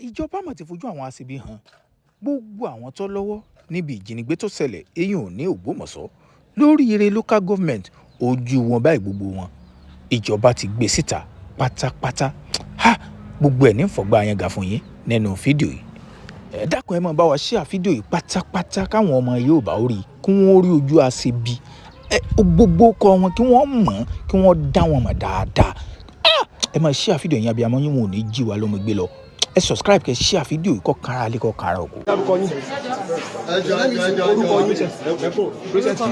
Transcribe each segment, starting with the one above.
ìjọba mà ti fojú àwọn aṣebi hàn gbogbo àwọn tó lọ́wọ́ níbi ìjínigbé tó ṣẹlẹ̀ eyín ní Ògbómọ̀ṣọ́ lóríire local government ojú wọn báyìí gbogbo wọn ìjọba ti gbé síta pátápátá gbogbo ẹ̀ ní fọ̀gbà yẹn gà fún yín nínú fídíò yìí ẹ dákun ẹ máa bá wa share fídíò yìí pátápátá káwọn ọmọ Yorùbá ó rí kí wọ́n rí ojú aṣebi gbogbo kọ wọn kí wọ́n mọ̀ kí wọ́n dá wọn mọ̀ dáadáa ẹ máa share fídíò yẹn abiyamọ yín wọn ò ní jí wa lọ́mọ gbé lọ ẹ subscribe kẹ́ share fídíò yìí kọ́ kára lé kọ́ kára òkú. orúkọ yín orúkọ yín ṣe orúkọ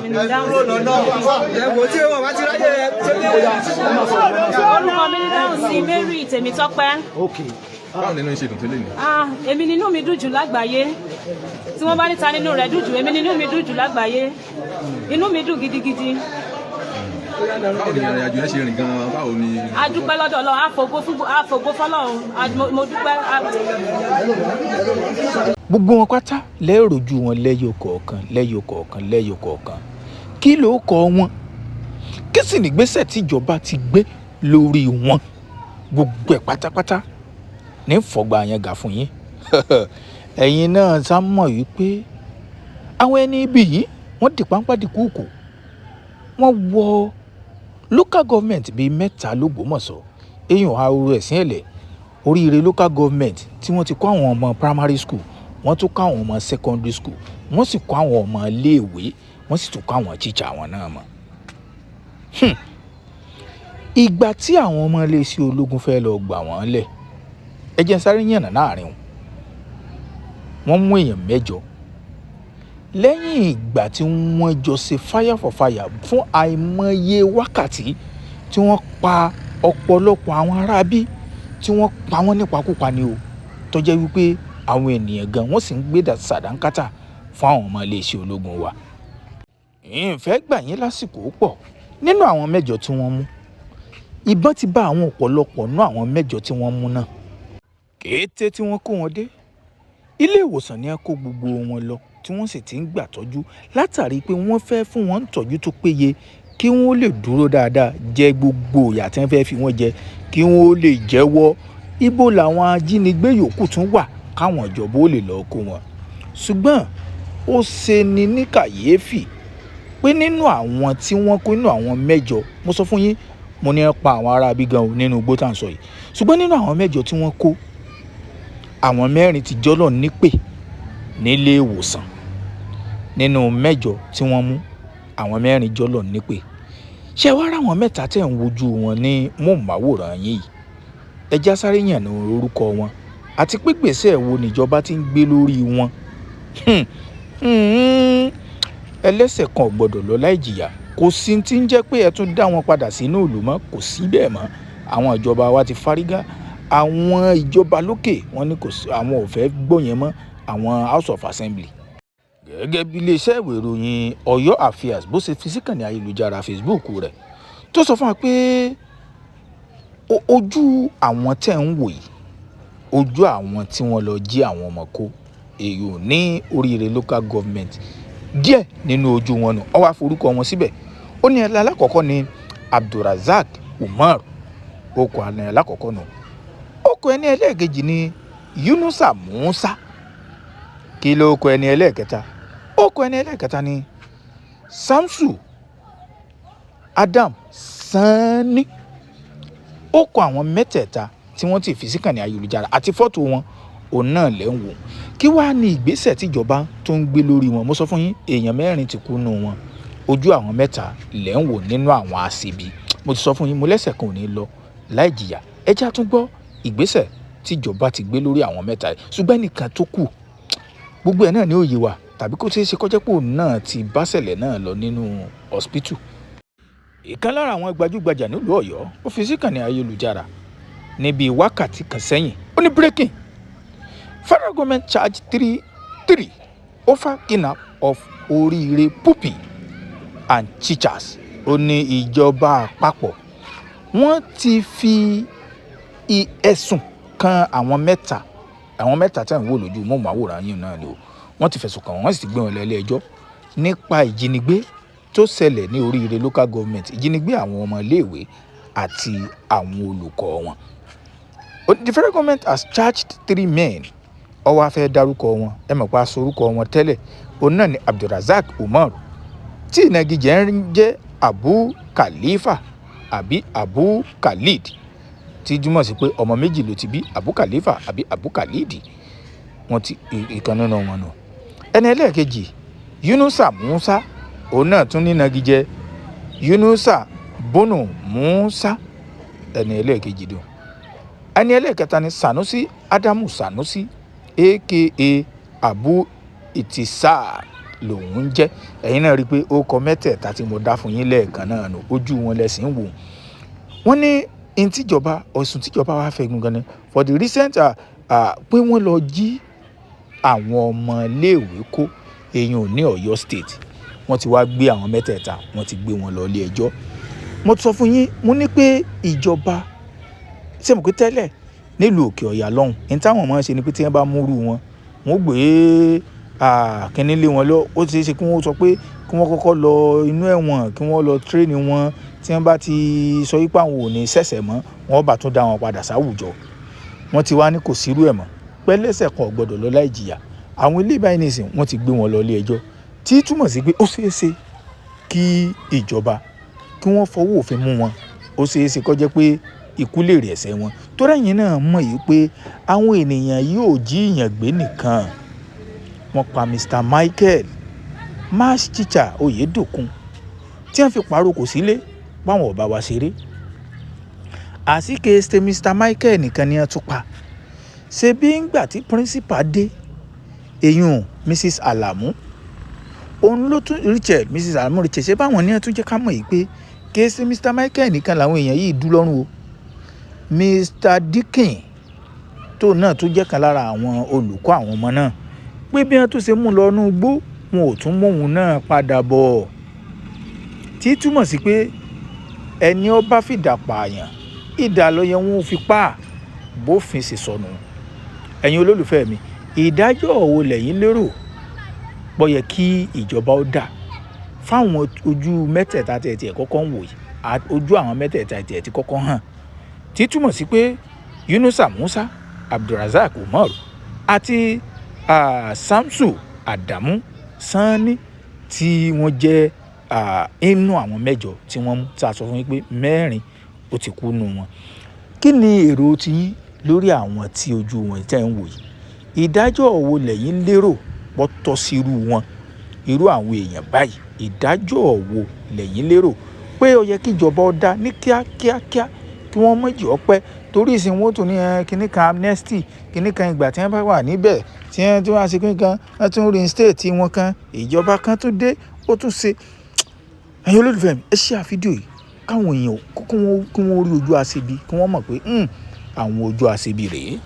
mi ní dáhùn sí Mary Tèmítọ́pẹ́. báwo nínú ìṣègùn tó lè ní. èmi nínú mi dùn jù lágbàáyé tí wọ́n bá níta nínú rẹ̀ dùn jù èmi nínú mi dùn jù lágbàáyé inú mi dùn gidigidi. báwo ni ìrìn àjò yẹn ṣe rìn gan-an báwo ni. a dúpẹ́ lọ́dọ̀ Ọlọ́run àfògo fọlọ́run mo dúpẹ́. gbogbo wọn pátá lẹ́ẹ̀rọ̀jú wọn lẹ́yọ kọ̀ọ̀kan kí ló kọ wọn kí sì nígbésẹ̀ tíjọba ti gbé lórí wọn gbogbo ẹ̀ pátápátá ní fọ̀gbà yẹn gà fún yín ẹ̀yin náà sá mọ̀ wípé àwọn ẹni ibi yìí wọ́n di páńpá di kúùkù wọ́n wọ local government bíi mẹ́ta l'Ógbómọ̀ṣọ́ èèyàn ahoro ẹ̀sìn ẹ̀lẹ̀ oríire local government tí wọ́n ti kọ́ àwọn ọmọ primary school wọ́n tún kọ́ àwọn ọmọ secondary school wọ́n sì kọ́ àwọn ọmọ iléèwé wọ́n sì tún kọ́ àwọn teacher àwọn náà mọ̀. ìgbà tí àwọn ọmọ iléeṣẹ́ ológun fẹ́ lọ gbà wọ́n lẹ̀ ẹ jẹ́ sáré yànnà láàrin wọn mú èèyàn 8 lẹ́yìn ìgbà tí wọ́n jọ ṣe fire for fire fún àìmọye wákàtí tí wọ́n pa ọ̀pọ̀lọpọ̀ àwọn aráabí tí wọ́n pa wọ́n nípakúpa ni o tó jẹ́ wípé àwọn ènìyàn gan wọ́n sì ń gbé sàdánkátà fún àwọn ọmọ iléeṣẹ́ ológun wa. ìfẹ́ gbà yín lásìkò pọ̀ nínú àwọn 8 tí wọ́n mú ìbọn ti bá àwọn ọ̀pọ̀lọpọ̀ nínú àwọn 8 tí wọ́n mú náà. kété tí wọ́n kó wọn dé ilé ìwòsàn ni a kó gbogbo wọn lọ tí wọ́n sì ti ń gbà tọ́jú látàrí pé wọ́n fẹ́ fún wọn tọ́jú tó péye kí wọ́n lè dúró dáadáa jẹ gbogbo ìyà tí wọ́n fẹ́ fi wọ́n jẹ kí wọ́n lè jẹ́wọ́ ibo làwọn ajínigbé yòókù tún wà káwọn ìjọba ó lè lọ́ọ́ kó wọn. ṣùgbọ́n ó ṣe ni ní kàyéfì pé nínú àwọn tí wọ́n kó nínú àwọn 8 mo sọ fún yín mo ní pa àwọn ará bí gan nínú igbó tá à ń sọ yìí ṣùgbọ́n nínú àwọn 8 tí wọ́n kó àwọn 4 ti jọ́lọ̀ nípè nílé ìwòsàn nínú 8 tí wọ́n mú àwọn 4 jọ́lọ̀ nípè ṣé wàá ráwọn 3 tẹ̀ ń wojú wọn ní móhùnmáwòrán yín yìí ẹ já sáré yàn ní orúkọ wọn àti pé gbèsè wo níjọba ti ń gbé lórí wọn ẹlẹ́ṣẹ̀ kan ò gbọ́dọ̀ lọ láì jìyà kò sí ti ń jẹ́ pé ẹ tún dá wọn padà sínú ìlú mọ́ kò sí bẹ́ẹ̀ mọ́ àwọn ìjọba wa ti fárígá àwọn ìjọba lókè wọn ní kò sí àwọn ò fẹ́ gbọ́ yẹn mọ́ àwọn House of Assembly. gẹ́gẹ́ bí iléeṣẹ́ ìwé ìròyìn Ọ̀yọ́ Affairs bó ṣe fi síkànnì ayélujára Facebook rẹ̀ tó sọ fún wa pé ojú àwọn tẹ̀ ń wò yìí ojú àwọn tí wọ́n lọ jí àwọn ọmọ kó èyí ní oríire local government díẹ̀ nínú ojú wọn nù ó wá forúkọ wọn síbẹ̀ ó ní ẹ̀la alákọ̀ọ́kọ́ ní Abdulrasaq Umar okò àná alákọ̀ọ́kọ́ nù okò ẹni ẹlẹ́ẹ̀kejì ní Yunusa Musa kí ló okò ẹni ẹlẹ́ẹ̀kẹta okò ẹni ẹlẹ́ẹ̀kẹta ní Samsu Adam Sani okò àwọn mẹ́tẹ̀ẹ̀ta tí wọ́n ti fi síkànnì ayélujára àti fọ́tò wọn òun náà lẹ́ ń wò kí wàá ní ìgbésẹ̀ tíjọba tó ń gbé lórí wọn mo sọ fún yín èèyàn 4 ti kú nù wọn ojú àwọn 3 lẹ́ ń wò nínú àwọn aṣebi mo ti sọ fún yín mo lẹ́sẹ̀ kan ò ní lọ láì jìyà ẹ já tún gbọ́ ìgbésẹ̀ tíjọba ti gbé lórí àwọn 3 yìí ṣùgbọ́n ẹnìkan tó kù gbogbo ẹ̀ náà ní òye wa tàbí kó ṣeé ṣe kọjá pò náà ti báṣẹ̀lẹ̀ náà lọ nínú hospital. ìkan lára àwọn gbajúgbajà nílùú Ọ̀yọ́ ó fi síkànnì ayélujára níbi wákàtí kan sẹ́yìn ó ní breaking federal government charge 3 over kidnap of oríire pupil and teachers ó ní ìjọba àpapọ̀ wọ́n ti fi ẹ̀sùn kan àwọn 3 tí à ń wò lójú móhùnmáwòrán yìí náà ni o wọ́n ti fẹ̀sùn kàn wọ́n sì ti gbé wọn lọ ilé ẹjọ́ nípa ìjínigbé tó ṣẹlẹ̀ ní oríire local government ìjínigbé àwọn ọmọ iléèwé àti àwọn olùkọ́ wọn. The federal government has charged 3 men. Ó wá fẹ́ dárúkọ wọn, ẹ mọ̀ pé a sọ orúkọ wọn tẹ́lẹ̀. Òun náà ni Abdulrasaq Umar, tí ìnagijẹ ń jẹ́ Abu Khalifa àbí Abu Khalid, tí túmọ̀ sí pé ọmọ méjì ló ti bí, Abu Khalifa àbí Abu Khalid. Wọ́n ti ìkan nínú wọn nù. Ẹni ẹlẹ́ẹ̀kejì Yunusa Musa, òun náà tún ní ìnagijẹ Yunusa Bono Musa, ẹni ẹlẹ́ẹ̀kejì dùn. Ẹni ẹlẹ́ẹ̀kẹta ni Sanusi Adamu Sanusi aka Abu Itisar lòun jẹ́. Ẹ̀yin náà rí i pé ó kọ mẹ́tẹ̀ẹ̀ta tí mo dá fún yín lẹ́ẹ̀kan náà nù, ojú wọn lẹ́sìn wò. Wọ́n ní ọ̀sùn tíjọba wá fẹ́ gun gan ni for the recent pé wọ́n lọ jí àwọn ọmọ iléèwé kó èèyàn ní Ọ̀yọ́ state. Wọ́n ti wá gbé àwọn mẹ́tẹ̀ẹ̀ta, wọ́n ti gbé wọn lọ ilé ẹjọ́. Mo sọ fún yín, mo ní pé ìjọba ṣé mo pé tẹ́lẹ̀ nílùú Òkè Ọ̀yà lọ́hùn ní táwọn ọmọ ṣe ni pé tí wọ́n bá múrú wọn wọ́n gbé kínní lé wọn lọ. Ó ti ṣe kí wọ́n sọ pé kí wọ́n kọ́kọ́ lọ inú ẹ̀wọ̀n, kí wọ́n lọ tírèènì wọn. Tí wọ́n bá ti sọ wípé àwọn ò ní ṣẹ̀ṣẹ̀ mọ́, wọ́n bá tún dá wọn padà sáwùjọ. Wọ́n ti wá ní kò sírú ẹ̀ mọ́, pẹ́lẹ́sẹ̀ kan ò gbọdọ̀ lọ láì jìyà. Àwọn ilé ìbáyìí nìsín wọ́n ti gbé wọn lọ ilé ẹjọ́, tí túmọ̀ sí pé ó ṣeéṣe kí ìjọba kí wọ́n fọwọ́ òfin mú wọn. Ó ṣeéṣe kó jẹ́ pé ikú lè rí ẹ̀ṣẹ̀ wọn. Torí ẹ̀yin náà mọ̀ yìí pé àwọn ènìyàn yóò jí ìyàn gbé nìkan. Wọ́n pa Mr. Michael mass teacher Oyedokun tí wọ́n fi pàrókò sílé báwọn ọba wa ṣeré. Àsìkè ṣe Mr. Michael nìkan ni wọ́n tún pa. Ṣé bí ńgbà tí principal dé, èyún Mrs. Alamu, òun ló tún Mrs. Alamu Richard, ṣé báwọn ní wọ́n tún jẹ́ ká mọ̀ yìí pé kì í ṣe Mr. Michael nìkan làwọn èèyàn yìí dú lọ́rùn o. Mr. Dikin tó náà tún jẹ́ kan lára àwọn olùkọ́ àwọn ọmọ náà, pé bí wọ́n tún ṣe mú lọ inú igbó, wọn ò tún mú òun náà padà bọ̀. Tí túmọ̀ sí pé ẹni ó bá fìdà pààyàn, ìdà ló yẹ wọn ò fi pa, bófin ṣe sọnù. Ẹ̀yin olólùfẹ́ mi, ìdájọ́ wo lẹ̀yin lérò pó yẹ kí ìjọba ó dá fáwọn ojú mẹ́tẹ̀ẹ̀ta tí ẹ̀ kọ́kọ́ ń wò yìí, ojú àwọn mẹ́tẹ̀ẹ̀ta tí ẹ̀ ti kọ́kọ́ hàn, tí túmọ̀ sí pé Yunusa Musa, Abdulrasaq Umar àti Samsu Adamu Sani tí wọ́n jẹ́ inú àwọn mẹ́jọ tí wọ́n mú, tá a sọ fún yín pé 4 ó ti kú nù wọn. Kí ni èrò ti yín lórí àwọn tí ojú wọn tẹ́ ń wò yìí? Ìdájọ́ wo lẹ̀yin lérò pó tọ́ sí irú àwọn èèyàn báyìí? Ìdájọ́ wo lẹ̀yin lérò pé ó yẹ kí ìjọba ó dá ní kíákíá kí wọ́n méjì ọpẹ́? Torí ìsìn wọn tún ní kinní kan amnesty, kinní kan ìgbà tí wọ́n bá wà níbẹ̀ tí wọ́n tún wá sí kinní kan, wọ́n tún reinstate wọn kan, ìjọba kan tún dé ó tún ṣe. Ẹ̀yin olólùfẹ́ mi, ẹ share fídíò yìí káwọn èèyàn kí wọ́n rí ojú aṣebi, kí wọ́n mọ̀ pé àwọn ojú aṣebi rèé.